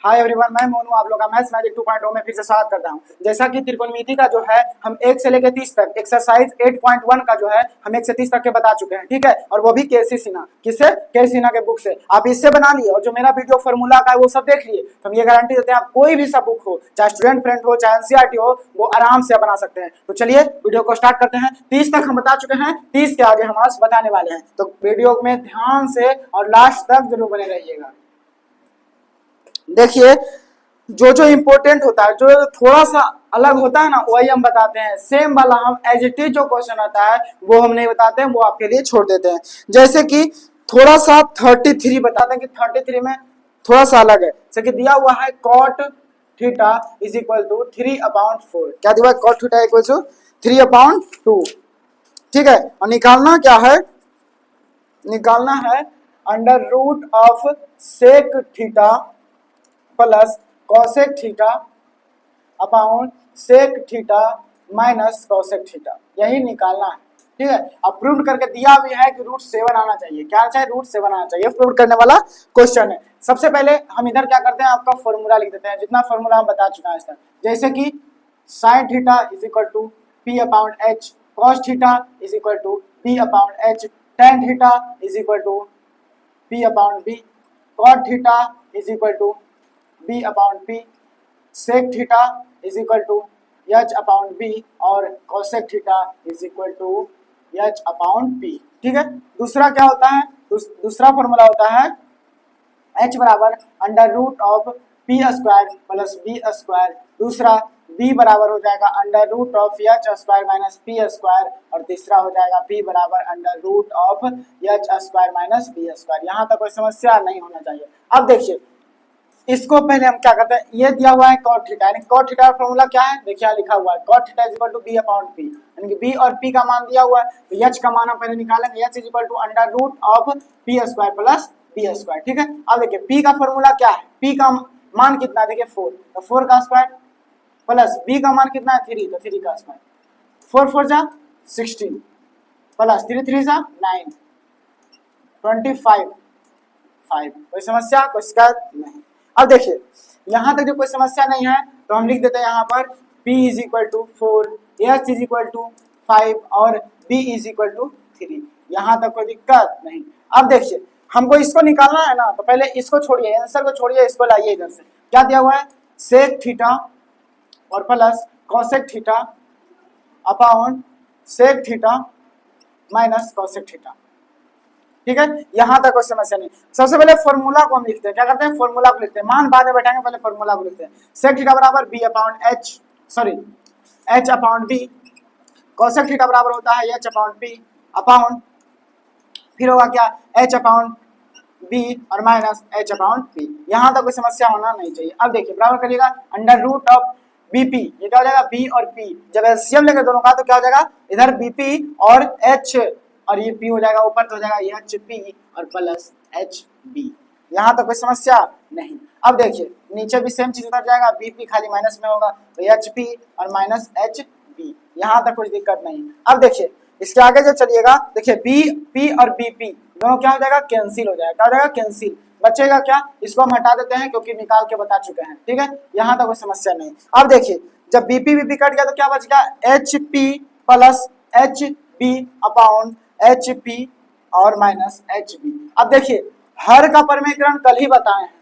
Hi everyone, मैं मोनू आप लोग का मैथ्स मैजिक 2.0 में फिर से स्वागत करता हूं। जैसा कि त्रिकोणमिति का जो है हम 1 से लेकर 30 तक एक्सरसाइज 8.1 का जो है हम 1 से 30 तक के बता चुके हैं, ठीक है। और वो भी केसी सिन्हा, किससे? केसी सिन्हा के बुक से। आप इससे बना लिए और जो मेरा वीडियो फार्मूला का है वो सब देख लिए, तो हम ये गारंटी देते हैं आप कोई भी सा बुक हो, चाहे स्टूडेंट फ्रेंड हो चाहे एनसीईआरटी हो, वो आराम से बना सकते हैं। तो चलिए वीडियो को स्टार्ट करते हैं। 30 तक हम बता चुके हैं, 30 के आगे हम आज बताने वाले हैं, तो वीडियो में ध्यान से और लास्ट तक जरूर बने रहिएगा। देखिए जो जो इम्पोर्टेंट होता है, जो थोड़ा सा अलग होता है ना, वही हम बताते हैं। सेम वाला हम एज इट इज जो क्वेश्चन आता है वो हम नहीं बताते हैं, वो आपके लिए छोड़ देते हैं। जैसे कि थोड़ा सा 33 बताते हैं कि 33 में थोड़ा सा अलग है। जैसे कि दिया हुआ है cot theta is equal to 3/4। क्या दिया हुआ है? cot थीटा इक्वल टू 3/2, ठीक है। और निकालना क्या है? निकालना है under root of sec theta plus cosec theta upon sec theta minus cosec theta, यही निकालना है, ठीक है। अब प्रूव करके दिया भी है कि √7 आना चाहिए। क्या चाहिए? √7 आना चाहिए। प्रूव करने वाला क्वेश्चन है। सबसे पहले हम इधर क्या करते हैं, आपका फॉर्मूला लिख देते हैं, जितना फॉर्मूला हम बता चुका है इस तरह। जैसे कि sine theta is equal to P/H, cos theta is equal to P/H, tan theta is equal to P/B, cot theta is equal to B/P, sec theta is equal to H/B और cosec theta is equal to H/P, ठीक है। दूसरा क्या होता है? दूसरा formula होता है H बराबर under root of P² plus B²। दूसरा B बराबर हो जाएगा under root of H² minus P² और तीसरा हो जाएगा P बराबर under root of H² minus B²। यहाँ तक कोई समस्या नहीं होना चाहिए। अब देखिए इसको पहले हम क्या करते हैं, ये दिया हुआ है cot थीटा, यानी cot थीटा का फॉर्मूला क्या है? देखिए यहाँ लिखा हुआ है cot theta is equal to B/P, यानी कि B और P का मान दिया हुआ है, तो H का मान हम पहले निकालेंगे। H is equal to under root of P² plus B², ठीक है। अब देखिए P का फॉर्मूला क्या है? P का मान कितना है? देखिए 4, तो 4 का स्क्वायर प्लस B का मान कितना है? 3, तो 3 का स्क्वायर। 4 4 जा 16 प्लस 3 3 जा 9, 25, 5। कोई समस्या, कोई शिकायत नहीं। अब देखिए यहाँ तक जो कोई समस्या नहीं है तो हम लिख देते हैं यहाँ पर P is equal to 4, H is equal to 5 और B इज इक्वल टू 3। यहाँ तक कोई दिक्कत नहीं। अब देखिए हमको इसको निकालना है ना, तो पहले इसको छोड़िए, आंसर को छोड़िए, इसको लाइए इधर से। क्या दिया हुआ है? सेक थीटा और plus cosec theta upon sec theta minus cosec theta, ठीक है। यहाँ तक कोई समस्या नहीं। सबसे पहले फॉर्मूला को हम लिखते हैं। क्या करते हैं? फॉर्मूला को लिखते हैं, मान बाद में बैठाएंगे, पहले फॉर्मूला को लिखते हैं। सेक थीटा बराबर H/B, कॉसेक थीटा बराबर होता है H/P अपॉन फिर होगा क्या? H/B और माइनस H/P। यहाँ तक कोई समस्या होना नहीं चाहिए। अब देखिए बराबर करिएगा अंडर रूट ऑफ BP, ये क्या हो जाएगा? B और P। जब एलसीएम लेंगे दोनों का तो क्या हो जाएगा? इधर BP और H और ये P हो जाएगा ऊपर, तो हो जाएगा HP और प्लस HB। यहाँ तो कोई समस्या नहीं। अब देखिए नीचे भी सेम चीज उतर जाएगा, BP खाली माइनस में होगा तो HP और माइनस HB। यहाँ तक कोई दिक्कत नहीं। अब देखिए इसके आगे जो चलिएगा, देखिए P और BP दोनों क्या हो जाएगा? कैंसिल हो जाएगा। क्या हो जाएगा? कैंसिल। बचेगा क्या? इसको हम हटा देते हैं क्योंकि निकाल के बता चुके हैं, ठीक है। यहाँ तक कोई समस्या नहीं। अब देखिए जब BP कट गया तो क्या बच गया? HP plus HB upon HP और माइनस HB। अब देखिए हर का परमीकरण कल ही बताए हैं,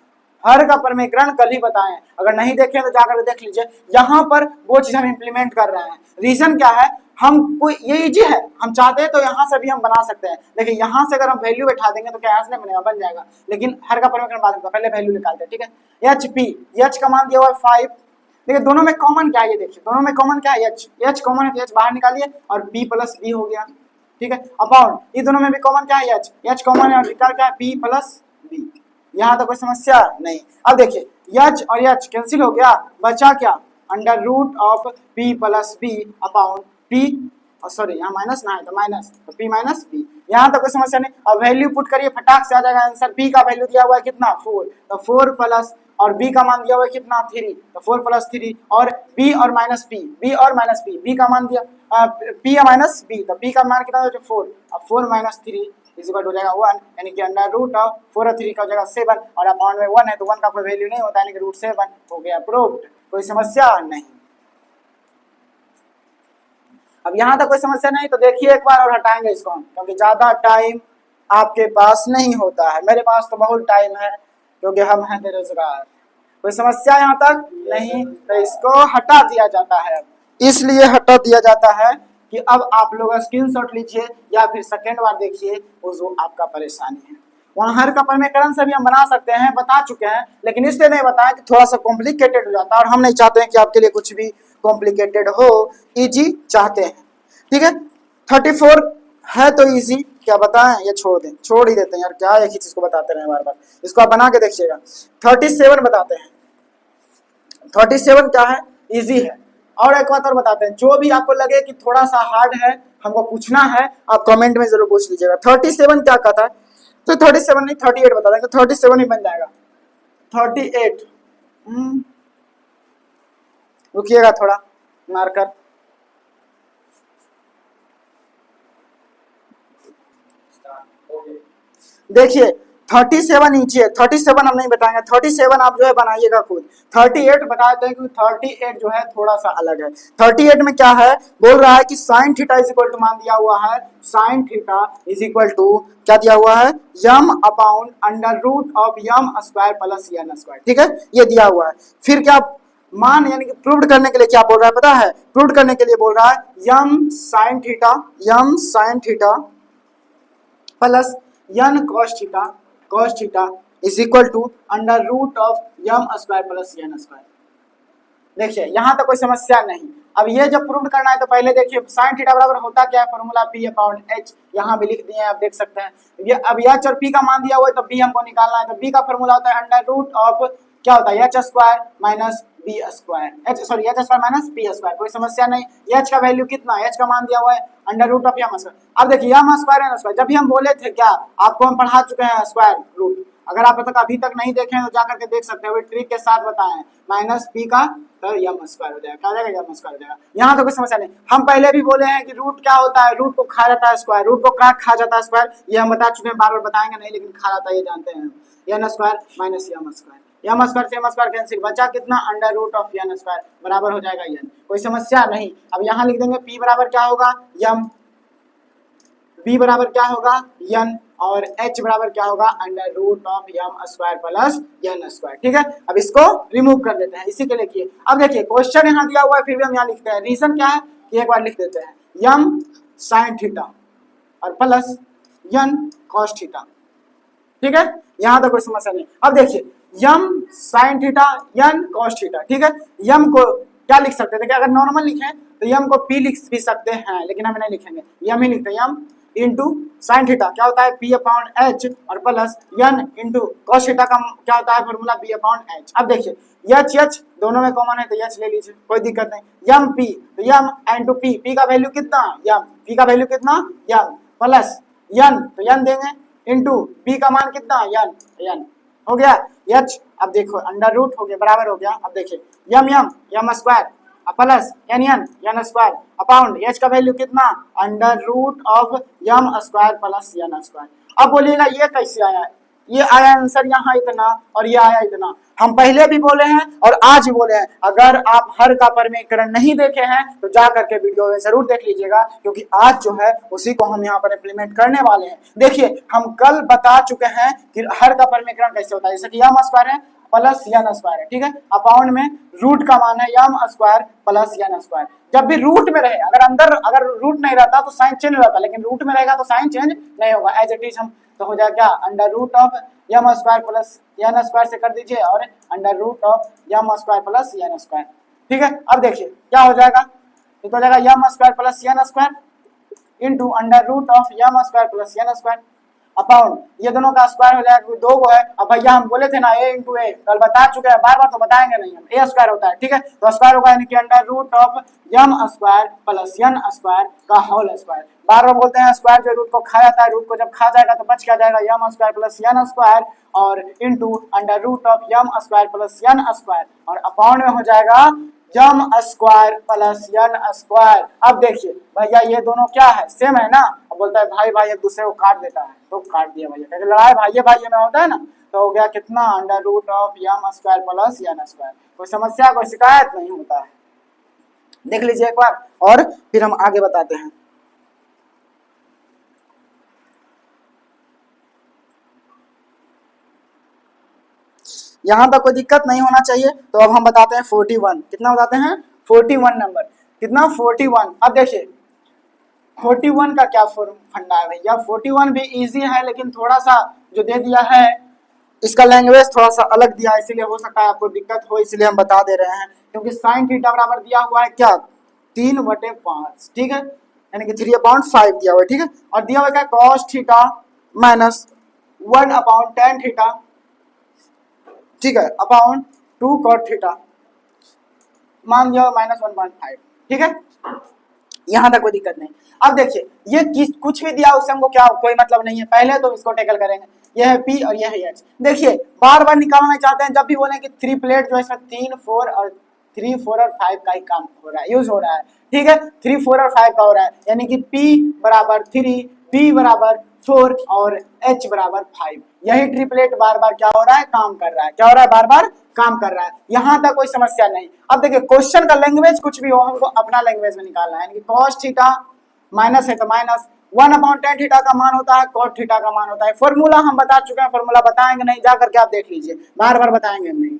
हर का परमीकरण कल ही बताए हैं। अगर नहीं देखे तो जाकर देख लीजिए। यहाँ पर वो चीज हम इंप्लीमेंट कर रहे हैं। रीजन क्या है? हम कोई ये इजी है, हम चाहते हैं तो यहाँ से भी हम बना सकते हैं, लेकिन यहाँ से अगर हम वैल्यू बैठा देंगे तो क्या यहाँ से नहीं बनेगा? बन जाएगा। लेकिन हर का परमीकरण बाद में, पहले वैल्यू निकालते हैं, ठीक है। HP, H का मान दिया हुआ है 5, देखिए दोनों में कॉमन क्या है? ये देखिए दोनों में कॉमन क्या है? H कॉमन है तो H बाहर निकालिए और P प्लस B हो गया, ठीक है। अपॉन ये दोनों में भी कॉमन क्या है? H कॉमन है और निकाल क्या है? P plus B। यहाँ तो कोई समस्या नहीं। अब देखिए H और H कैंसिल हो गया, बचा क्या? Under root of P plus B upon P, sorry यहाँ माइनस ना है तो माइनस, तो P माइनस B। यहाँ तक कोई समस्या नहीं। अब वैल्यू पुट करिए, फटाक से आ जाएगा आंसर। P का वैल्यू दिया हुआ है कितना? 4, तो 4 प्लस और B का मान दिया हुआ है कितना? 3, तो 4 प्लस 3 और B और माइनस P, B और माइनस P, B का मान दिया P या माइनस B, तो P का मान कितना? 4, अब 4 माइनस 3 इज इक्वल टू हो जाएगा 1, यानी कि अंडर रूट ऑफ 4 और 3 का हो जाएगा 7 और अपॉन में 1 है तो 1 का कोई वैल्यू नहीं होता, यानी कि रूट 7 हो गया प्रूव्ड। कोई समस्या नहीं। अब यहाँ तक कोई समस्या नहीं तो देखिए एक बार और हटाएंगे इसको हम, क्योंकि ज्यादा टाइम आपके पास नहीं होता है, मेरे पास तो बहुत टाइम है क्योंकि हम हैं बेरोजगार। कोई समस्या यहाँ तक नहीं तो इसको हटा दिया जाता है। इसलिए हटा दिया जाता है कि अब आप लोग स्क्रीनशॉट लीजिए या फिर सेकेंड बार देखिए वो जो आपका परेशानी है। वहाँ हर का प्रमेयकरण से भी हम बना सकते हैं, बता चुके हैं, लेकिन इसलिए नहीं बताया कि थोड़ा सा कॉम्प्लिकेटेड हो जाता है और हम नहीं चाहते हैं कि आपके लिए कुछ भी कॉम्प्लिकेटेड हो, इजी चाहते हैं। ठीक है, 34 है तो इजी, क्या बताएं, ये छोड़ दें, छोड़ ही देते हैं यार, क्या एक ही चीज को बताते रहे बार बार। इसको आप बना के देखिएगा। 37 बताते हैं, 37 क्या है, इजी है। और एक बात और बताते हैं, जो भी आपको लगे कि थोड़ा सा हार्ड है, हमको पूछना है, आप कमेंट में जरूर पूछ लीजिएगा। 37 क्या कहता है, तो 37 नहीं 38 बता देंगे, 37 ही बन जाएगा 38। रुकिएगा थोड़ा मार्कर, देखिए 37 नीचे है, 37 हम नहीं बताएंगे, 37 आप जो है बनाइएगा खुद। 38 बताते हैं कि 38 जो है थोड़ा सा अलग है। 38 में क्या है, बोल रहा है कि sine theta is equal to, मान दिया हुआ है sine theta is equal to क्या दिया हुआ है, m upon under root of Yama square plus N square. ठीक है, ये दिया हुआ है। फिर क्या मान, यानी कि प्रूव करने के लिए क्या बोल रहा है पता है, प्रूव करने के लिए बोल रहा है m sine theta plus n cos theta is equal to under root of Yama square plus N square. देखिए यहाँ तक कोई समस्या नहीं। अब ये जब प्रूव करना है तो पहले देखिए साइन थीटा बराबर होता क्या है, फॉर्मूला पी अपॉन एच, यहाँ भी लिख दिए हैं, आप देख सकते हैं। ये अब एच और पी का मान दिया हुआ है तो बी हमको निकालना है, तो बी का फॉर्मूला होता है अंडर रूट ऑफ क्या होता है, H square minus B square, H square minus P square. कोई समस्या नहीं। एच का वैल्यू कितना है, एच का मान दिया हुआ है under root of Yama square. अब देखिए यम स्क्वायर एन स्क्वायर, जब भी हम बोले थे क्या, आपको हम पढ़ा चुके हैं स्क्वायर रूट, अगर आप अभी तक नहीं देखे तो जाकर के देख सकते हैं, वो ट्रिक के साथ बताएं। माइनस पी का तो यम स्क्वायर हो जाएगा, क्या हो जाएगा, यम स्क्वायर हो जाएगा। यहाँ तो कोई समस्या नहीं। हम पहले भी बोले हैं कि रूट क्या होता है, रूट को खा जाता है स्क्वायर, रूट को क्या खा जाता है स्क्वायर, ये हम बता चुके हैं, बार बार बताएंगे नहीं, लेकिन खा जाता है ये जानते हैं। N square minus M square, M square से एम स्क्वायर कैंसिल, बचा कितना, under root of N square बराबर हो जाएगा एन। कोई समस्या नहीं। अब यहाँ लिख देंगे पी बराबर क्या होगा यम, बी बराबर क्या होगा यन, और h बराबर क्या होगा under root of Yama square plus N square. ठीक है, अब इसको रिमूव कर देते हैं, इसी के लिए। अब देखिए क्वेश्चन यहाँ दिया हुआ है, फिर भी हम यहाँ लिखते हैं, रीजन क्या है कि एक बार लिख देते हैं, यम साइन थीटा और प्लस यन कॉस थीटा। ठीक है, यहाँ तक कोई समस्या नहीं। अब देखिए यम साइन थीटा यन कॉस थीटा। ठीक है, यम को क्या लिख सकते थे, अगर नॉर्मल लिखें तो यम को पी लिख भी सकते हैं, लेकिन हम नहीं लिखेंगे, यम ही लिखते हैं, यम इंटू साइन थीटा क्या होता है पी अपॉन एच, और प्लस यन इंटू कॉस थीटा का क्या होता है फॉर्मूला बी अपॉन एच। अब देखिए एच एच दोनों में कॉमन है तो एच ले लीजिए, कोई दिक्कत नहीं। यम पी तो यम इंटू पी, पी का वैल्यू कितना यम, पी का वैल्यू कितना यम, प्लस यन तो यन देंगे इंटू पी का मान कितना यन, यन हो गया एच। अब देखो अंडर रूट हो गया, बराबर हो गया। अब देखिए m m m square plus n n n square upon h का वैल्यू कितना under root of Yama square plus N square. अब बोलिएगा ये कैसे आया, ये आया आंसर यहाँ इतना और ये आया इतना। हम पहले भी बोले हैं और आज भी बोले हैं, अगर आप हर का प्रमेयकरण नहीं देखे हैं तो जा करके वीडियो में जरूर देख लीजिएगा, क्योंकि आज जो है उसी को हम यहाँ पर इम्प्लीमेंट करने वाले हैं। देखिए हम कल बता चुके हैं कि हर का प्रमेयकरण कैसे होता है, जैसे कि यम स्क्वायर है प्लस एन स्क्वायर है। ठीक है, अपॉन में रूट का मान है M square plus N square. जब भी रूट में रहे, अगर रूट नहीं रहता तो साइन चेंज हो जाता, लेकिन रूट में रहेगा तो साइन चेंज नहीं होगा, एज इट इज हम तो हो जाएगा क्या under root of Yama square plus N square से कर दीजिए और under root of Yama square plus N square. ठीक है, अब देखिए क्या हो जाएगा, तो हो जाएगा यम square plus N square into under root of Yama square plus N square upon ये दोनों का स्क्वायर हो जाएगा, दो को है। अब भैया हम बोले थे ना ए इंटू ए, कल बता चुके हैं, बार बार तो बताएंगे नहीं हम, ए स्क्वायर होता है। ठीक है, तो स्क्वायर होगा यानी कि under root of Yama square plus N square का होल स्क्वायर। बार बार बोलते हैं स्क्वायर जो रूट को खा जाता है, रूट को जब खा जाएगा तो बच क्या जाएगा यम स्क्वायर प्लस एन स्क्वायर और into under root of Yama square plus N square और अपॉन में हो जाएगा यम स्क्वायर प्लस एन स्क्वायर। अब देखिए भैया ये दोनों क्या है, सेम है ना, और बोलता है भाई भाई एक दूसरे को काट देता है, तो काट दिया भैया, क्योंकि लड़ाई भाई भाई में होता है ना, तो हो गया कितना under root of Yama square plus N square. कोई समस्या कोई शिकायत नहीं होता है। देख लीजिए एक बार और फिर हम आगे बताते हैं। यहां तक कोई दिक्कत नहीं होना चाहिए। तो अब हम बताते हैं 41 कितना बताते हैं, 41 नंबर कितना 41। अब देखिए 41 का क्या फंडा है भैया, 41 भी इजी है, लेकिन थोड़ा सा जो दे दिया है इसका लैंग्वेज थोड़ा सा अलग दिया है, इसीलिए हो सकता है आपको दिक्कत हो, इसलिए हम बता दे रहे हैं। क्योंकि साइन थीटा बराबर दिया हुआ है क्या, 3/5, ठीक है, यानी कि 3/5 दिया हुआ है, ठीक है। और दिया हुआ है cos theta minus 1/tan theta, ठीक है, अपॉन 2 cot थीटा, मान दिया -1.5, ठीक है। यहां तक कोई दिक्कत नहीं। अब देखिए ये कुछ भी दिया उससे हमको क्या कोई मतलब नहीं है, पहले तो इसको टैकल करेंगे। ये है P और ये है H। देखिए बार बार निकालना चाहते हैं, जब भी बोले कि 3 प्लेट जो है इसमें 3, 4 और 5 का ही काम हो रहा है, यूज हो रहा है, ठीक है। 3, 4 और 5 का हो रहा है, यानी कि P बराबर 3, P बराबर 4 और H बराबर 5। यही ट्रिपलेट बार बार क्या हो रहा है, काम कर रहा है, क्या हो रहा है, बार बार काम कर रहा है। यहां तक कोई समस्या नहीं। अब देखिए क्वेश्चन का लैंग्वेज कुछ भी हो, हमको अपना लैंग्वेज में निकालना है, यानी कि cos थीटा माइनस है तो माइनस 1/tan थीटा का मान होता है, cot थीटा का मान होता है। फॉर्मूला हम बता चुके हैं, फॉर्मूला बताएंगे नहीं, जा करके आप देख लीजिए, बार बार बताएंगे नहीं।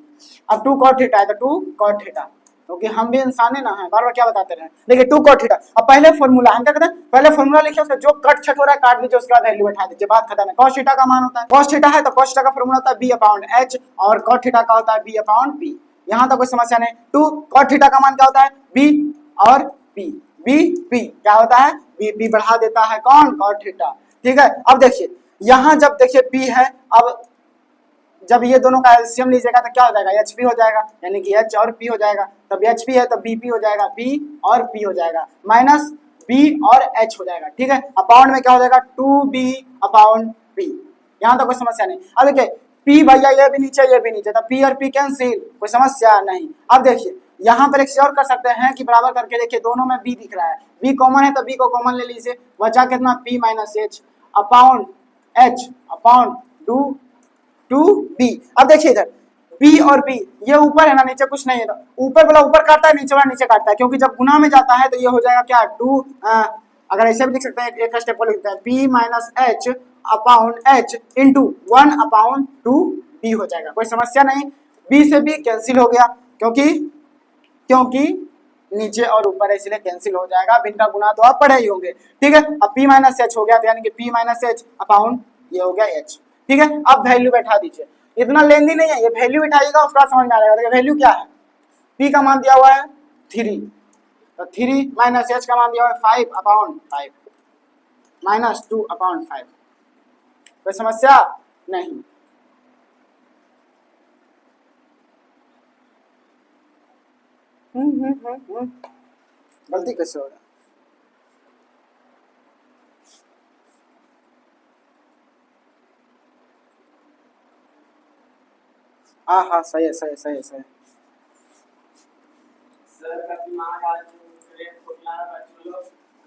अब 2 cot थीटा है तो 2 cot थीटा, क्योंकि हम भी इंसान है ना, है बार बार क्या बताते रहे। देखिए 2 cot थीटा। अब पहले फॉर्मूला हम क्या करते हैं, पहले फॉर्मूला लिखिए, उसका जो कट छट हो रहा है काट दीजिए, उसके बाद वैल्यू बैठा दीजिए, बात खत्म है। cos थीटा का मान होता है, cos थीटा है तो cos थीटा का फॉर्मूला होता है b/h, और cot थीटा का होता है b/p। यहां तक कोई समस्या नहीं। 2 cot थीटा का मान क्या होता है, b और p, b क्या होता है, b बढ़ा देता है कौन, cot थीटा, ठीक है। अब देखिए यहां जब देखिए p है, अब जब ये दोनों का एलसीएम लीजिएगा तो क्या हो जाएगा, HP हो जाएगा, यानी कि H और P हो जाएगा। तब HP है तो BP हो जाएगा, P और P हो जाएगा, माइनस B और H हो जाएगा, ठीक है। अपॉन में क्या हो जाएगा, 2B/P। यहाँ तो कोई समस्या नहीं। अब देखिए P भैया ये भी नीचे ये भी नीचे, तो P और P कैंसिल, कोई समस्या नहीं। अब देखिए यहाँ पर एक चीज और कर सकते हैं कि बराबर करके देखिए, दोनों में B दिख रहा है, B कॉमन है तो B को कॉमन ले लीजिए, बचा कितना P minus H upon H upon 2B। अब देखिए इधर P और B ये ऊपर है ना, नीचे कुछ नहीं है, तो ऊपर वाला ऊपर काटता है, नीचे वाला नीचे काटता है, क्योंकि जब गुना में जाता है तो ये हो जाएगा क्या 2, अगर ऐसे भी लिख सकते हैं, एक स्टेप को लिखते हैं P minus H upon H into 1/2B हो जाएगा, कोई समस्या नहीं। B से B कैंसिल हो गया, क्योंकि नीचे और ऊपर है, इसलिए कैंसिल हो जाएगा, बिना गुना तो आप पढ़े ही होंगे, ठीक है। अब P माइनस H हो गया, तो यानी कि P माइनस H अपॉन ये हो गया H, ठीक है। अब वैल्यू बैठा दीजिए, इतना लेंदी नहीं है, ये वैल्यू बैठाइएगा उसका समझ में आ जाएगा। देखिए वैल्यू क्या है, P का मान दिया हुआ है 3, तो 3 माइनस H का मान दिया हुआ है 5/5 माइनस 2/5, कोई समस्या नहीं। गलती कैसे हो रहा है, हाँ सही है, सही है, सही है, सही है।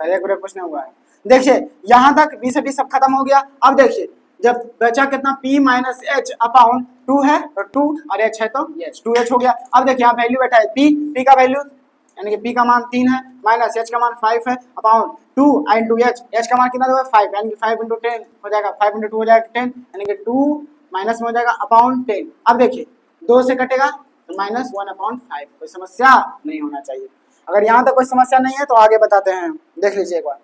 करियर ग्रुप कुछ नहीं हुआ है। देखिए यहां तक बी से बी सब खत्म हो गया। अब देखिए जब बचा कितना P माइनस H अपॉन 2 है तो 2 और H है तो ये 2H हो गया। अब देखिए यहाँ वैल्यू बैठा है P का वैल्यू यानी कि P का मान 3 है माइनस H का मान 5 है अपॉन 2 इंटू H का मान कितना है 5, यानी कि 5 इंटू 10 हो जाएगा, 5 इंटू 2 हो जाएगा 10, यानी कि 2 माइनस में हो जाएगा अपॉन 10। अब देखिए 2 से कटेगा तो माइनस 1/5, कोई समस्या नहीं होना चाहिए। अगर यहाँ तक कोई समस्या नहीं है तो आगे बताते हैं, देख लीजिए एक बार।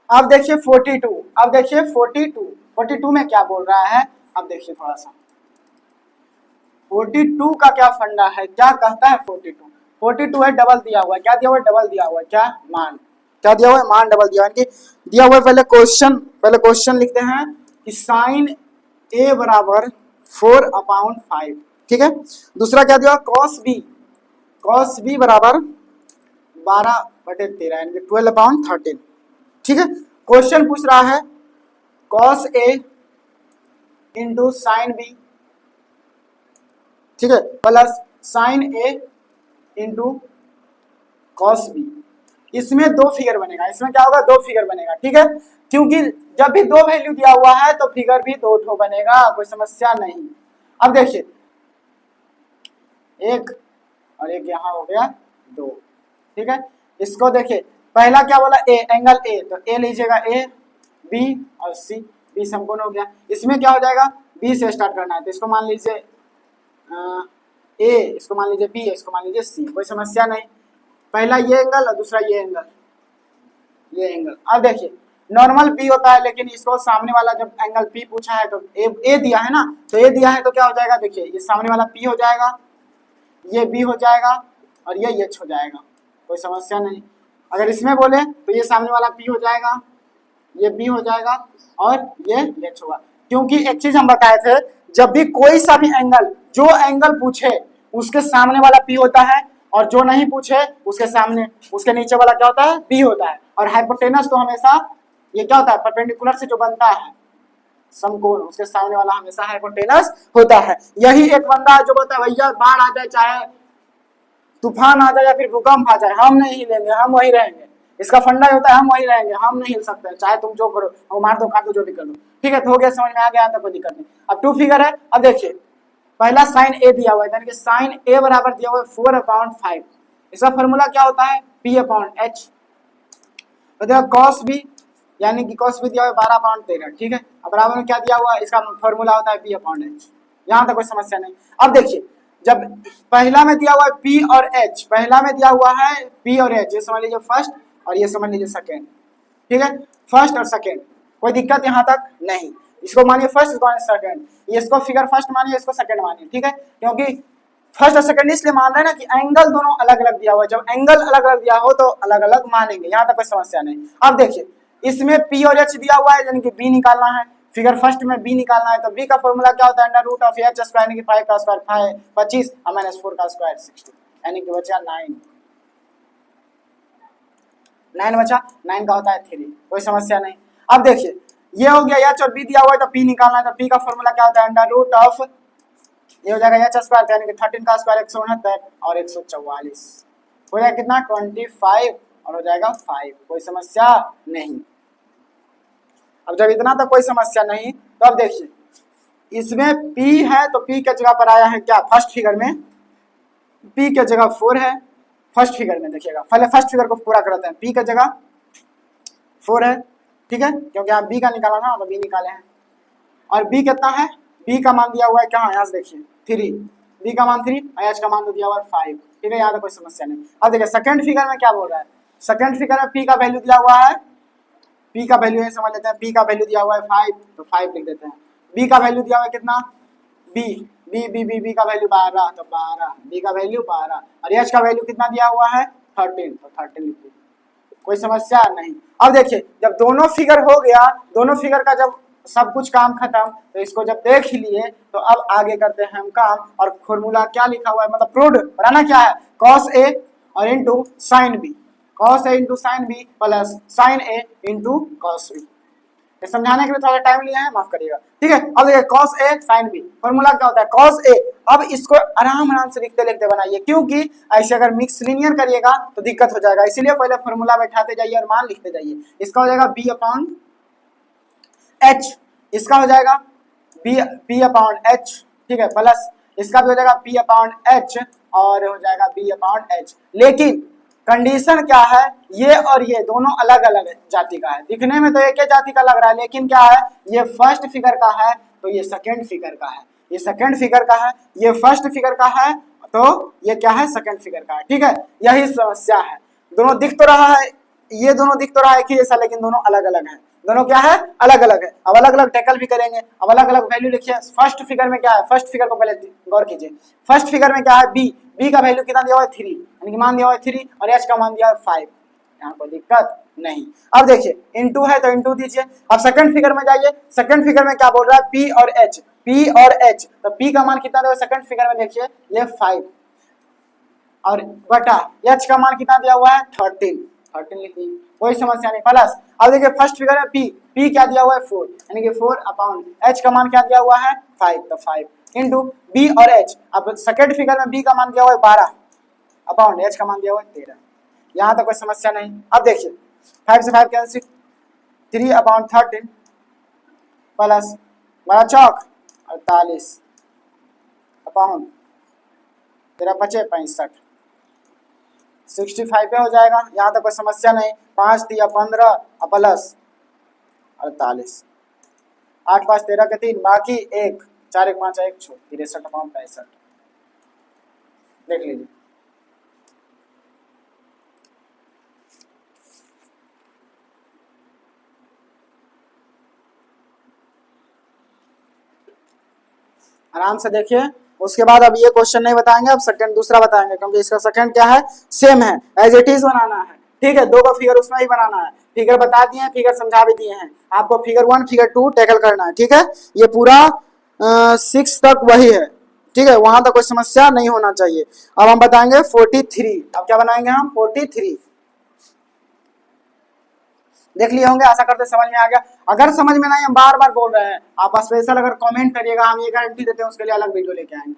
अब देखिए 42, अब देखिए 42 में क्या बोल रहा है, अब देखिए थोड़ा सा 42 का क्या फंडा है, क्या कहता है 42 है, डबल दिया हुआ है, क्या दिया हुआ है, डबल दिया हुआ है, क्या मान, क्या दिया हुआ है, मान डबल दिया हुआ है, दिया हुआ है। पहले क्वेश्चन लिखते हैं कि साइन A बराबर 4/5, ठीक है। दूसरा क्या दिया, कॉस बी बराबर 12/13 यानी 12/13, ठीक है। क्वेश्चन पूछ रहा है cos A into sine B, ठीक है, plus sine A into cos B. इसमें दो फिगर बनेगा, इसमें क्या होगा, दो फिगर बनेगा, ठीक है, क्योंकि जब भी दो वैल्यू दिया हुआ है तो फिगर भी दो ठो बनेगा, कोई समस्या नहीं। अब देखिए एक और एक यहाँ हो गया दो, ठीक है। इसको देखिए पहला क्या बोला, ए, एंगल ए, तो ए लीजिएगा, ए बी और सी, बी समकोण हो गया। इसमें क्या हो जाएगा, बी से स्टार्ट करना है, तो इसको मान लीजिए ए, इसको मान लीजिए बी, इसको मान लीजिए सी, कोई समस्या नहीं। पहला ये एंगल और दूसरा ये एंगल, ये एंगल। अब देखिए नॉर्मल पी होता है, लेकिन इसको सामने वाला जब एंगल पी पूछा है तो ए दिया है ना, तो ए दिया है तो क्या हो जाएगा, देखिए ये सामने वाला पी हो जाएगा, ये बी हो जाएगा और ये एच हो जाएगा, कोई समस्या नहीं। अगर इसमें बोले तो ये सामने वाला पी हो जाएगा, ये बी हो जाएगा और ये एच होगा। क्योंकि एक चीज हम बताए थे, जब भी कोई सा भी एंगल, जो एंगल पूछे उसके सामने वाला पी होता है, और जो नहीं पूछे उसके सामने, उसके नीचे वाला क्या होता है, बी होता है। और हाइपोटेनस तो हमेशा ये क्या होता है, परपेंडिकुलर से जो बनता है समकोण, उसके सामने वाला हमेशा हाइपोटेनस होता है। यही एक बंदा है जो बोलता है भैया बाढ़ आ जाए, चाहे तूफान आ जाए या फिर भूकंप आ जाए, हम नहीं हिलेंगे, हम वही रहेंगे। इसका फंडा होता है हम वही रहेंगे, हम नहीं हिल सकते, चाहे तुम जो करो, हम मार दो, काट दो, जो भी कर दो, ठीक है। तो हो गया, समझ में आ गया, तो कोई दिक्कत नहीं। अब टू फिगर है। अब देखिए पहला साइन ए दिया हुआ है, यानी कि साइन ए बराबर दिया हुआ है 4/5। इसका फॉर्मूला क्या होता है, P/H। तो देखो कॉस बी, यानी कि कॉस बी दिया हुआ है 12/13, ठीक है। अब बराबर में क्या दिया हुआ है, इसका फॉर्मूला होता है P/H। यहाँ तक कोई समस्या नहीं। अब देखिए जब पहला में दिया हुआ है P और H, पहला में दिया हुआ है P और H, ये समझ लीजिए फर्स्ट और ये समझ लीजिए सेकेंड, ठीक है, फर्स्ट और सेकेंड, कोई दिक्कत यहाँ तक नहीं। इसको मानिए फर्स्ट, इसको मानिए सेकेंड, इसको फिगर फर्स्ट मानिए, इसको सेकेंड मानिए, ठीक है। क्योंकि फर्स्ट और सेकेंड इसलिए मान रहे हैं ना कि एंगल दोनों अलग अलग दिया हुआ है, जब एंगल अलग अलग दिया हो तो अलग अलग मानेंगे, यहाँ तक कोई समस्या नहीं। अब देखिए इसमें P और H दिया हुआ है, यानी कि B निकालना है, फिगर फर्स्ट में B निकालना है, तो B का फॉर्मूला क्या होता है, √H², यानी कि 5 का स्क्वायर 25 और -4 का स्क्वायर 60, यानी कि बचा 9 बचा, 9 का होता है 3, कोई समस्या नहीं। अब देखिए ये हो गया H और B दिया हुआ है, तो P निकालना है, तो P का फॉर्मूला क्या होता है, √, ये हो जाएगा H², यानी कि 13 का स्क्वायर 169 और 144, हो जाएगा कितना 25 और हो जाएगा 5, कोई समस्या नहीं। अब जब इतना तो कोई समस्या नहीं, तो अब देखिए इसमें P है तो P के जगह पर आया है क्या, फर्स्ट फिगर में P के जगह 4 है, फर्स्ट फिगर में देखिएगा, पहले फर्स्ट फिगर को पूरा करते हैं। P के जगह 4 है, ठीक है, क्योंकि आप B का निकाला ना, तो B निकाले हैं। और B कितना है, B का मान दिया हुआ है कहाँ, यहाँ से देखिए 3, B का मान 3 और H का मान तो दिया हुआ है 5, ठीक है, यहाँ तो कोई समस्या नहीं। अब देखिए सेकंड फिगर में क्या बोल रहा है, सेकंड फिगर में P का वैल्यू दिया हुआ है, P का वैल्यू है समझ लेते हैं, P का वैल्यू दिया हुआ है 5, तो 5 लिख देते हैं। B का वैल्यू दिया हुआ है कितना, B का वैल्यू 12, तो 12, B का वैल्यू 12 और H का वैल्यू कितना दिया हुआ है 13, तो 13 लिख दीजिए, कोई समस्या नहीं। अब देखिए जब दोनों फिगर हो गया, दोनों फिगर का जब सब कुछ काम खत्म, तो इसको जब देख लिए तो अब आगे करते हैं हम काम। और फॉर्मूला क्या लिखा हुआ है, मतलब प्रूव्ड बनाना क्या है, cos A और into sine B, cos A into sine B plus sine A into cos B। ये समझाने के लिए थोड़ा टाइम लिया है, माफ करिएगा, ठीक है। अब देखिए cos A sin B, formula क्या होता है cos A। अब इसको आराम आराम से लिखते लिखते बनाइए, क्योंकि ऐसे अगर मिक्स लिनियर करिएगा तो दिक्कत हो जाएगा, इसीलिए पहले फॉर्मूला बैठाते जाइए और मान लिखते जाइए। इसका हो जाएगा B/H, इसका हो जाएगा P/H, ठीक है, प्लस इसका भी हो जाएगा P/H और हो जाएगा B/H। लेकिन कंडीशन क्या है, ये और ये दोनों अलग अलग जाति का है, दिखने में तो एक ही जाति का लग रहा है, लेकिन क्या है, ये फर्स्ट फिगर का है तो ये सेकंड फिगर का है, ये सेकंड फिगर का है, ये फर्स्ट फिगर का है, तो ये क्या है, सेकंड फिगर का है, ठीक है। यही समस्या है, दोनों दिख तो रहा है, ये दोनों दिख तो रहा है एक ही जैसा, लेकिन दोनों अलग अलग है, दोनों क्या है, अलग अलग है। अब अलग अलग टैकल भी करेंगे, अब अलग अलग वैल्यू लिखिए। फर्स्ट फिगर में क्या है, फर्स्ट फिगर को पहले गौर कीजिए, फर्स्ट फिगर में क्या है, B का वैल्यू कितना दिया हुआ है 3, यानी कि मान दिया हुआ है 3 और H का मान दिया है 5, यहाँ कोई दिक्कत नहीं। अब देखिए इंटू है तो इंटू दीजिए। अब सेकंड फिगर में जाइए, सेकंड फिगर में क्या बोल रहा है, P और H, तो P का मान कितना दिया हुआ है सेकंड फिगर में, देखिए ये 5 और बटा H का मान कितना दिया हुआ है 13 लिख दीजिए, कोई समस्या नहीं, प्लस। अब देखिए फर्स्ट फिगर है P क्या दिया हुआ है 4, यानी कि 4/H का मान क्या दिया हुआ है 5, तो 5 इंटू B और H। अब सेकंड फिगर में B का मान दिया हुआ है 12/H का मान दिया हुआ है 13, यहाँ तक कोई समस्या नहीं। अब देखिए 5 से 5 कैंसिल, 3/13 प्लस बड़ा चौक 48 अपॉन 13×5 = 65 पे हो जाएगा। यहाँ तक कोई समस्या नहीं। 5 × 3 = 15 प्लस 48, 8 × 5 = 13 के 3 बाकी 1, 4 × 5 = 1 63/65 देख लीजिए। आराम से देखिए। उसके बाद अब ये क्वेश्चन नहीं बताएंगे, अब सेकंड दूसरा बताएंगे, क्योंकि इसका सेकंड क्या है, सेम है, एज इट इज बनाना है। ठीक है, दो का फिगर उसमें ही बनाना है। फिगर बता दिए हैं, फिगर समझा भी दिए हैं, आपको फिगर 1 फिगर 2 टैकल करना है। ठीक है, ये पूरा 6 तक वही है। ठीक है, वहां तक कोई समस्या नहीं होना चाहिए। अब हम बताएंगे 43। अब क्या बनाएंगे हम, 43 देख लिए होंगे, आशा करते समझ में आ गया। अगर समझ में नहीं, हम बार बार बोल रहे हैं, आप स्पेशल अगर कमेंट करिएगा, हम ये गारंटी देते हैं उसके लिए अलग वीडियो लेके आएंगे,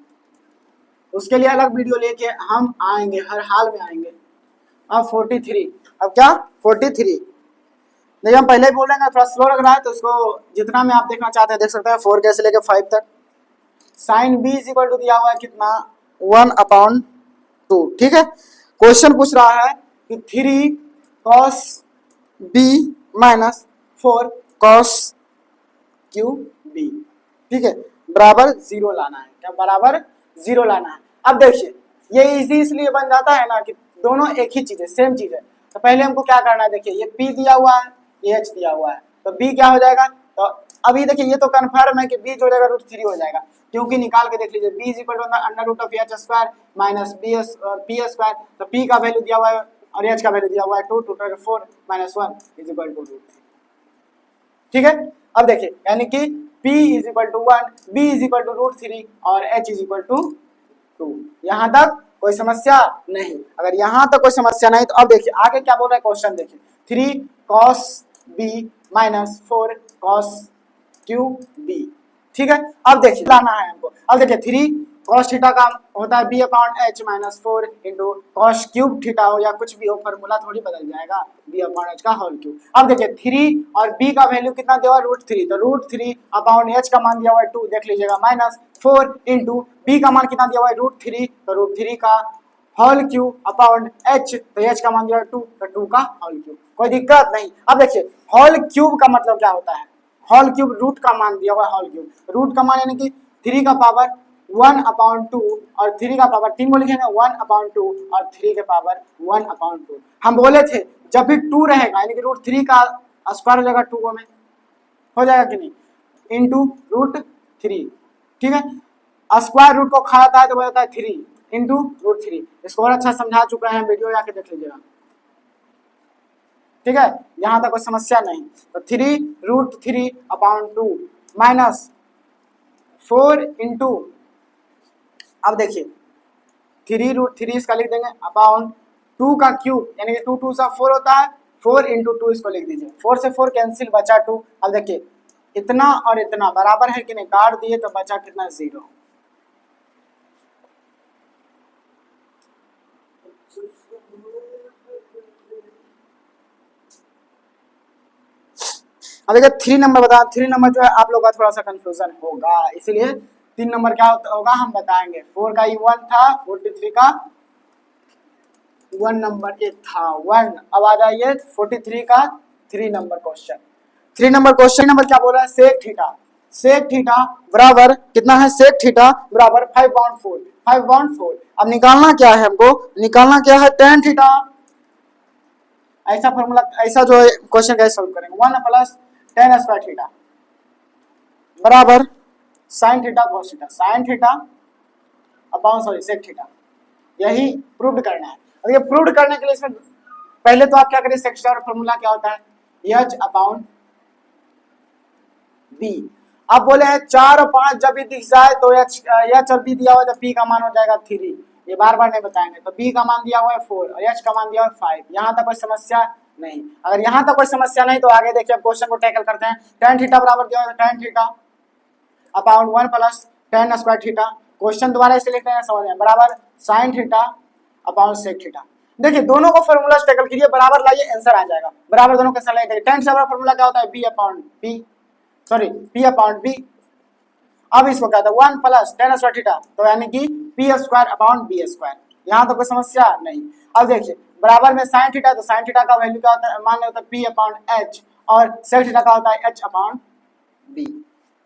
उसके लिए अलग वीडियो लेके हम आएंगे, हर हाल में आएंगे। अब 43, अब क्या 43 नहीं, हम पहले ही बोलेंगे, थोड़ा स्लो लग रहा है तो इसको जितना में आप देखना चाहते हैं देख सकते हैं। 4 कैसे लेके 5 तक। Sine B is equal to दिया हुआ है कितना, 1/2। ठीक है, क्वेश्चन पूछ रहा है कि 3 cos b minus 4 cos cube B, ठीक है, बराबर 0 लाना है। क्या बराबर 0 लाना है। अब देखिए ये इजी इसलिए बन जाता है ना कि दोनों एक ही चीज है, सेम चीज है। तो पहले हमको क्या करना है, देखिए ये p दिया हुआ है, ये h दिया हुआ है, तो b क्या हो जाएगा। तो अभी देखिए ये तो कंफर्म है कि b जो हो जाएगा √3 हो जाएगा, क्योंकि निकाल के देख लीजिए b is equal to √h² minus p²। तो p का वैल्यू दिया हुआ है और h का वैल्यू दिया हुआ है 2 × 4 - 1 इज इक्वल टू √3। ठीक है, अब देखिए यानी कि p is equal to 1, b is equal to √3 और h इज इक्वल टू 2। यहाँ तक कोई समस्या नहीं। अगर यहाँ तक कोई समस्या नहीं तो अब देखिए आगे क्या बोल रहा है क्वेश्चन, देखिए 3 cos b minus 4 cos cube B. ठीक है, अब देखिए लाना है हमको। अब देखिए 3 cos थीटा का होता है b/h minus 4 into cos cube theta हो या कुछ भी हो, फॉर्मूला थोड़ी बदल जाएगा, b/h का होल क्यूब। अब देखिए 3 और b का वैल्यू कितना दिया हुआ है √3, तो √3/h का मान दिया हुआ है 2 देख लीजिएगा, माइनस 4 इंटू b का मान कितना दिया हुआ है √3, तो √3 का होल क्यूब अपॉन h, तो h का मान दिया है 2, तो 2 का होल क्यूब। कोई दिक्कत नहीं। अब देखिए होल क्यूब का मतलब क्या होता है, होल क्यूब रूट का मान दिया हुआ है, होल क्यूब रूट का मान यानी कि 3 का पावर 1/2 और 3 का पावर 3 को लिखेंगे 1/2 और 3 के पावर 1/2। हम बोले थे जब भी 2 रहेगा यानी कि √3 का स्क्वायर हो जाएगा 2 में, हो जाएगा कि नहीं, इंटू √3। ठीक है, स्क्वायर रूट को खाता है तो बताता है 3 इंटू √3। इसको और अच्छा समझा चुका है, वीडियो जाके देख लीजिएगा। ठीक है, यहां तक कोई समस्या नहीं। तो 3√3/2 माइनस 4 इंटू, अब देखिए 3√3 इसका लिख देंगे अपॉन 2 का क्यूब यानी कि 2 2 सा 4 होता है, 4 इंटू 2 इसको लिख दीजिए, 4 से 4 कैंसिल बचा 2। अब देखिए इतना और इतना बराबर है कि नहीं, काट दिए तो बचा कितना 0। अब देखिए 3 नंबर बता, 3 नंबर जो है आप लोग का थोड़ा सा कंफ्यूजन होगा, इसलिए 3 नंबर क्या होगा हम बताएंगे। 4 का 1 था, 43 का 1 नंबर 1 था 1। अब आ जाइए 43 का 3 number question. 3 number question number क्या बोल रहा है, सेक थीटा, सेक थीटा बराबर कितना है, सेक थीटा बराबर 5/4, 5/4। अब निकालना क्या है हमको, निकालना क्या है tan थीटा। ऐसा फॉर्मूला, ऐसा जो क्वेश्चन कैसे सॉल्व करेंगे, 1 + tan² थीटा बराबर sin theta cos theta, sin theta upon sec theta. यही प्रूव करना है। अब ये प्रूव करने के लिए इसमें पहले तो आप क्या करें, सेक्शन फॉर्मूला क्या होता है, h/b। अब बोले हैं 4 और 5 जब भी दिख जाए तो h और b दिया हुआ है तो p का मान हो जाएगा 3। ये बार बार नहीं बताएंगे। तो b का मान दिया हुआ है 4 और h का मान दिया हुआ है 5। यहाँ तक कोई समस्या नहीं। अगर यहाँ तक कोई समस्या नहीं तो आगे देखिए क्वेश्चन को टैकल करते हैं। tan थीटा बराबर दिया हुआ है tan theta upon 1 + tan² theta. Question दोबारा इसे लिखते हैं समझ में, बराबर sin theta upon sec theta. देखिए दोनों को फॉर्मूला टेकल कीजिए, बराबर लाइए, आंसर आ जाएगा। बराबर दोनों के लाइए, टेन से बड़ा फॉर्मूला क्या होता है, B upon P, sorry P upon B. अब इसको क्या था, 1 प्लस टेन स्क्वायर थीटा, तो यानी कि P square upon B square. यहाँ तो कोई समस्या नहीं। अब देखिए बराबर में साइन थीटा, तो साइन थीटा का वैल्यू क्या होता है, मान होता है पी अपॉन एच, और सेक थीटा का होता है एच अपॉन बी।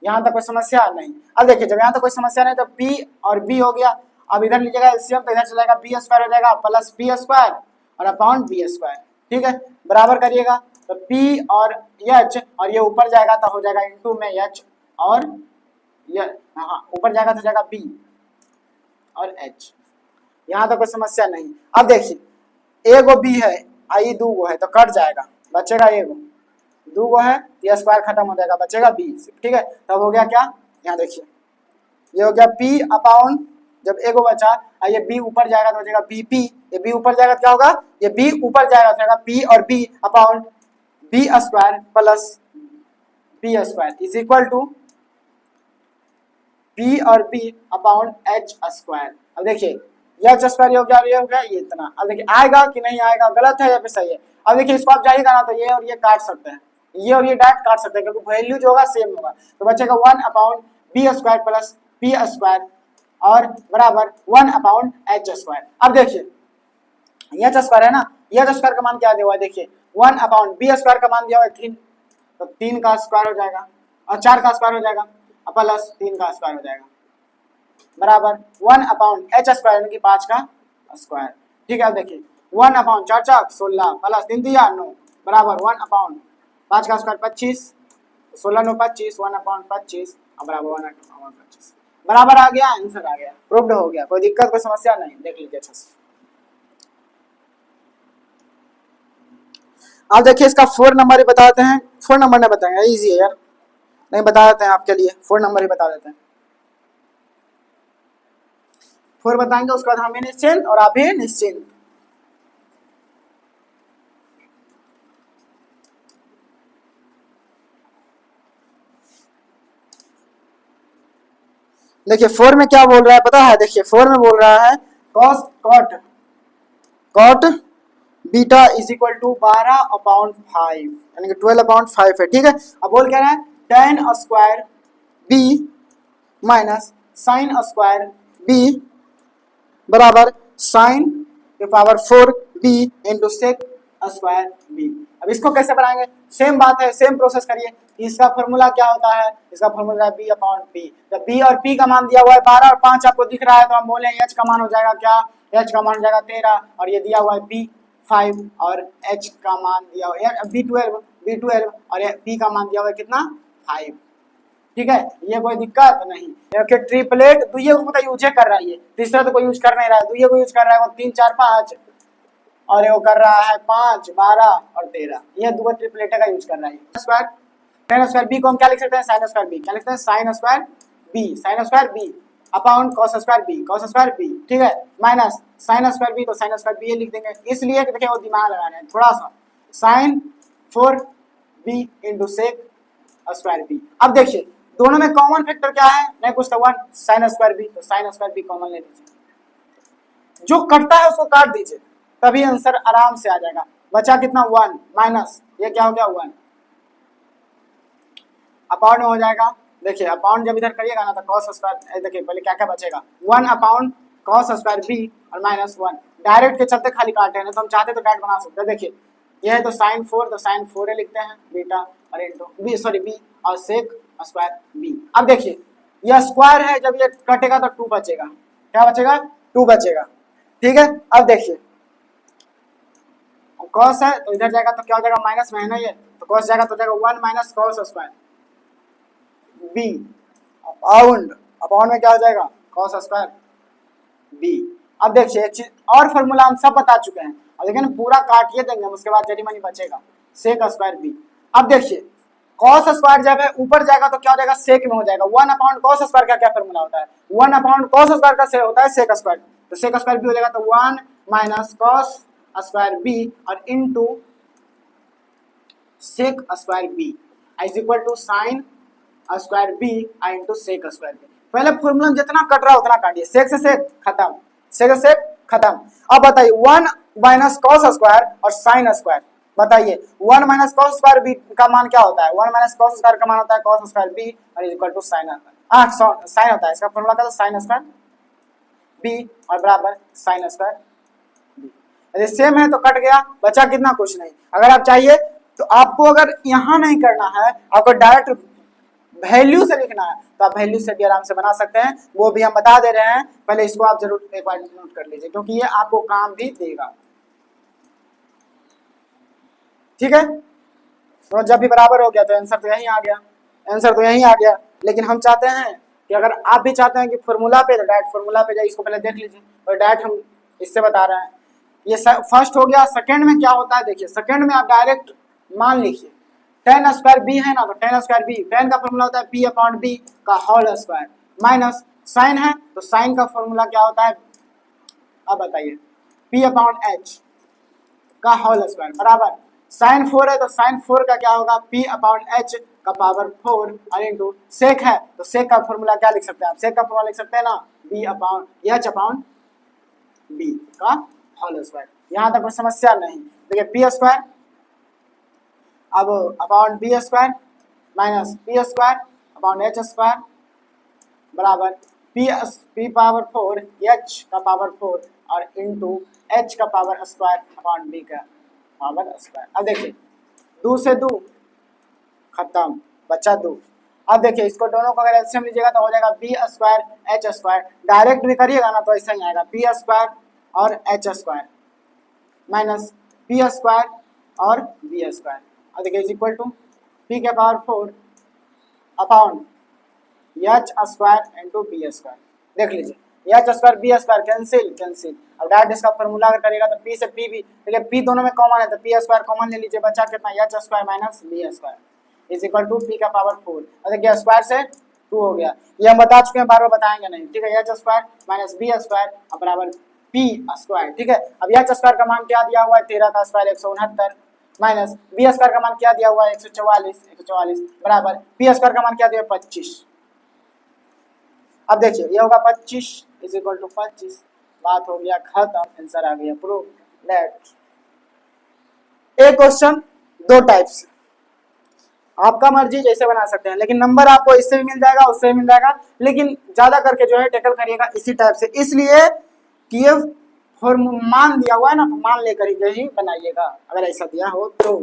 यहाँ तक कोई समस्या नहीं। अब देखिए जब यहाँ तक कोई समस्या नहीं तो पी और बी हो गया। अब इधर लीजिएगा एलसीएम, तो इधर चलेगा बी स्क्वायर हो जाएगा प्लस पी स्क्वायर और अपॉन बी स्क्वायर। ठीक है, बराबर करिएगा, तो पी और एच, और ये ऊपर जाएगा तो हो जाएगा इंटू में एच, और ये हाँ ऊपर जाएगा तो जाएगा बी और एच। यहाँ तो कोई समस्या नहीं। अब देखिए ए गो बी है, आई दो गो है, तो कट जाएगा, बचेगा ए गो, दो गो है, ये स्क्वायर खत्म हो जाएगा, बचेगा बी। ठीक है, तब हो गया क्या, यहाँ देखिए ये हो गया पी अपॉन, जब ए गो बचा, ये बी ऊपर जाएगा तो हो जाएगा बी पी, ये बी ऊपर जाएगा क्या होगा, ये बी ऊपर जाएगा तो जाएगा पी और B upon B square plus B square is equal to P और बी अपॉन एच स्क्वायर। अब देखिए एच स्क्वायर हो गया और ये हो गया, ये इतना। अब देखिए आएगा कि नहीं आएगा, गलत है या फिर सही है। अब देखिए इसको आप जाइएगा ना, तो ये और ये काट सकते हैं, ये और ये डायरेक्ट काट सकते हैं, क्योंकि वैल्यू जो होगा सेम होगा। तो बचेगा 1 upon B square plus P square और बराबर 1 अपॉन एच स्क्वायर। अब देखिए एच स्क्वायर है ना, एच स्क्वायर का मान क्या दिया हुआ है, देखिए 1 अपॉन बी स्क्वायर का मान दिया हुआ है 3, तो 3 का स्क्वायर हो जाएगा और 4 का स्क्वायर हो जाएगा प्लस 3 का स्क्वायर हो जाएगा बराबर 1 अपॉन एच स्क्वायर यानी कि 5 का स्क्वायर। ठीक है, अब देखिए 1 अपॉन 4 चाक 16 प्लस 3 दिया 9 बराबर 1 अपॉन 5 का स्क्वायर 25, 16 9 25, 1 अपॉन 25 बराबर 1 अपॉन 25 बराबर आ गया, आंसर आ गया, प्रूव्ड हो गया, कोई दिक्कत कोई समस्या नहीं। देख लीजिए अच्छा से। अब देखिए इसका 4 नंबर ही बताते हैं, 4 नंबर नहीं बताएंगे, इजी है यार, नहीं बता देते हैं आपके लिए, 4 नंबर ही बता देते हैं। 4 बताएंगे, उसके बाद हम भी निश्चिंत और आप भी निश्चिंत। देखिए 4 में क्या बोल रहा है पता है, देखिए 4 में बोल रहा है cos cot beta is equal to 12 upon 5 यानी कि 12 अपॉन 5 है। ठीक है, अब बोल क्या रहा है, tan square B minus sine square B बराबर साइन के power 4 B into sec square B. अब इसको कैसे बनाएंगे, सेम बात है, सेम प्रोसेस करिए। इसका फॉर्मूला क्या होता है, इसका फॉर्मूला है बी अपॉन पी। जब बी और पी का मान दिया हुआ है 12 और 5 आपको दिख रहा है, तो हम बोले एच का मान हो जाएगा क्या, एच का मान हो जाएगा 13, और ये दिया हुआ है बी 5 और एच का मान दिया हुआ है बी12 और पी का मान दिया हुआ है कितना 5। ठीक है, ये कोई दिक्कत नहीं। क्योंकि ट्रिपलेट दुइये को तो यूज कर रहा है, ये तीसरा तो कोई यूज कर नहीं रहा है, दुइये को यूज कर रहा है, वो 3 4 5 और वो कर रहा है 5 12 और 13, ये दो ट्रिपलेट का यूज कर रहा है। स्क्वायर tan स्क्वायर बी को हम क्या लिख सकते हैं, sin स्क्वायर बी, क्या लिखते हैं sin square B upon cos square B. ठीक है, माइनस sin स्क्वायर बी, तो sin स्क्वायर बी ये लिख देंगे, इसलिए कि देखिए वो दिमाग लगा रहे हैं थोड़ा सा, sin 4 B into sec square B. अब देखिए दोनों में कॉमन फैक्टर क्या है, नहीं कुछ तो 1 sin स्क्वायर बी, तो sin स्क्वायर बी कॉमन ले लीजिए, जो कटता है उसको काट दीजिए, तभी आंसर आराम से आ जाएगा। बचा कितना 1 माइनस ये क्या हो गया 1 अपॉन में हो जाएगा। देखिए अपॉन जब इधर करिएगा ना तो cos स्क्वायर, देखिए पहले क्या क्या बचेगा 1 अपॉन cos स्क्वायर बी और माइनस 1, डायरेक्ट के चलते खाली काटे हैं, तो हम चाहते तो डायरेक्ट बना सकते हैं। देखिए यह है तो sin 4, तो sin 4 लिखते हैं बीटा और इंटू बी सॉरी बी और सेक स्क्वायर बी। अब देखिए यह स्क्वायर है, जब ये कटेगा तो 2 बचेगा, क्या बचेगा 2 बचेगा। ठीक है, अब देखिए cos है तो इधर जाएगा तो क्या हो जाएगा माइनस में है ना, ये तो cos जाएगा तो जाएगा 1 minus cos square B upon में क्या हो जाएगा cos स्क्वायर बी। अब देखिए एक चीज और फॉर्मूला हम सब बता चुके हैं, और लेकिन पूरा काटिए देंगे, उसके बाद जरी मनी बचेगा सेक स्क्वायर बी। अब देखिए cos स्क्वायर जब है ऊपर जाएगा तो क्या हो जाएगा सेक में हो जाएगा, 1 अपॉन cos स्क्वायर का क्या फॉर्मूला होता है, 1 अपॉन cos स्क्वायर का से होता है सेक स्क्वायर, तो सेक स्क्वायर बी हो जाएगा तो 1 माइनस cos स्क्वायर बी और into sec square B is equal to sine square B into sec square B. पहले फॉर्मूला जितना कट रहा है उतना काटिए, सेक से सेक खत्म, सेक से सेक खत्म। अब बताइए 1 माइनस कॉस स्क्वायर और साइन स्क्वायर। बताइए 1 माइनस कॉस स्क्वायर बी का मान क्या होता है? 1 माइनस कॉस स्क्वायर का मान होता है कॉस स्क्वायर बी और is equal to sine sine होता है, इसका फॉर्मूला क्या था? साइन स्क्वायर बी और बराबर साइन स्क्वायर बी। यदि सेम है तो कट गया, बचा कितना? कुछ नहीं। अगर आप चाहिए तो आपको अगर यहाँ नहीं करना है, आपको डायरेक्ट वैल्यू से लिखना है तो आप वैल्यू से भी आराम से बना सकते हैं, वो भी हम बता दे रहे हैं। पहले इसको आप जरूर एक बार नोट कर लीजिए क्योंकि ये आपको काम भी देगा, ठीक है। तो जब भी बराबर हो गया तो आंसर तो यही आ गया, आंसर तो यही आ गया। लेकिन हम चाहते हैं कि अगर आप भी चाहते हैं कि फॉर्मूला पे, तो डायरेक्ट फॉर्मूला पे जाइए, इसको पहले देख लीजिए और डायरेक्ट हम इससे बता रहे हैं। ये फर्स्ट हो गया। सेकंड में क्या होता है देखिए, सेकंड में आप डायरेक्ट मान लिखिए टेन स्क्वायर बी है ना, तो टेन स्क्वायर बी, टेन का फॉर्मूला होता है पी अपॉन बी का होल स्क्वायर माइनस साइन है तो साइन का फॉर्मूला क्या होता है? अब बताइए पी अपॉन एच का होल स्क्वायर बराबर साइन 4 है तो साइन 4 का क्या होगा? पी अपॉन एच का पावर 4 और इंटू सेक है तो सेक का फॉर्मूला क्या लिख सकते हैं आप? सेक का फॉर्मूला लिख सकते हैं ना b upon h upon b का होल स्क्वायर। यहाँ तक कोई समस्या नहीं। देखिए पी स्क्वायर अब upon B square minus P square upon H square बराबर पी पावर 4 एच का पावर 4 और इंटू एच का पावर स्क्वायर अपॉन बी का पावर स्क्वायर। अब देखिए 2 से 2 खत्म, बचा 2। अब देखिए इसको दोनों को अगर एलसीएम लीजिएगा तो हो जाएगा b square H square, direct भी करिएगा ना तो ऐसा ही आएगा पी स्क्वायर और h square minus P square और बी स्क्वायर। अब देखिए इज इक्वल टू पी के power 4 upon H square into b square. देख लीजिए h square b square cancel. अब डायरेक्ट इसका फॉर्मूला अगर करेगा तो पी से पी भी, देखिए पी दोनों में कॉमन है तो पी स्क्वायर कॉमन ले लीजिए, बचा कितना? H square minus B square is equal to p का पावर 4। और देखिए स्क्वायर से 2 हो गया, ये हम बता चुके हैं, बार बार बताएंगे नहीं, ठीक है। H square minus B square बराबर पी स्क्वायर, ठीक है। अब एच स्क्वायर का मान क्या दिया हुआ है? 13 का स्क्वायर 169 माइनस बी स्क्वायर का मान क्या दिया हुआ है? 144 बराबर पी स्क्वायर का मान क्या दिया? 25। अब देखिए ये होगा 25 इज इक्वल टू 25, बात हो गया खत्म, आंसर आ गया प्रूव दैट। एक क्वेश्चन 2 टाइप्स, आपका मर्जी जैसे बना सकते हैं, लेकिन नंबर आपको इससे भी मिल जाएगा उससे भी मिल जाएगा, लेकिन ज्यादा करके जो है टैकल करिएगा इसी टाइप से, इसलिए कि ये मान दिया हुआ है ना तो मान लेकर ही बनाइएगा। अगर ऐसा दिया हो तो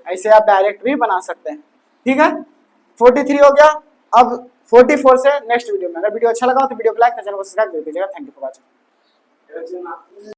ऐसे आप डायरेक्ट भी बना सकते हैं, ठीक है। 43 हो गया। अब 44 से नेक्स्ट वीडियो में, अगर वीडियो अच्छा लगा तो वीडियो को लाइक, चैनल को सब्सक्राइब कर दीजिएगा। Thank you for watching.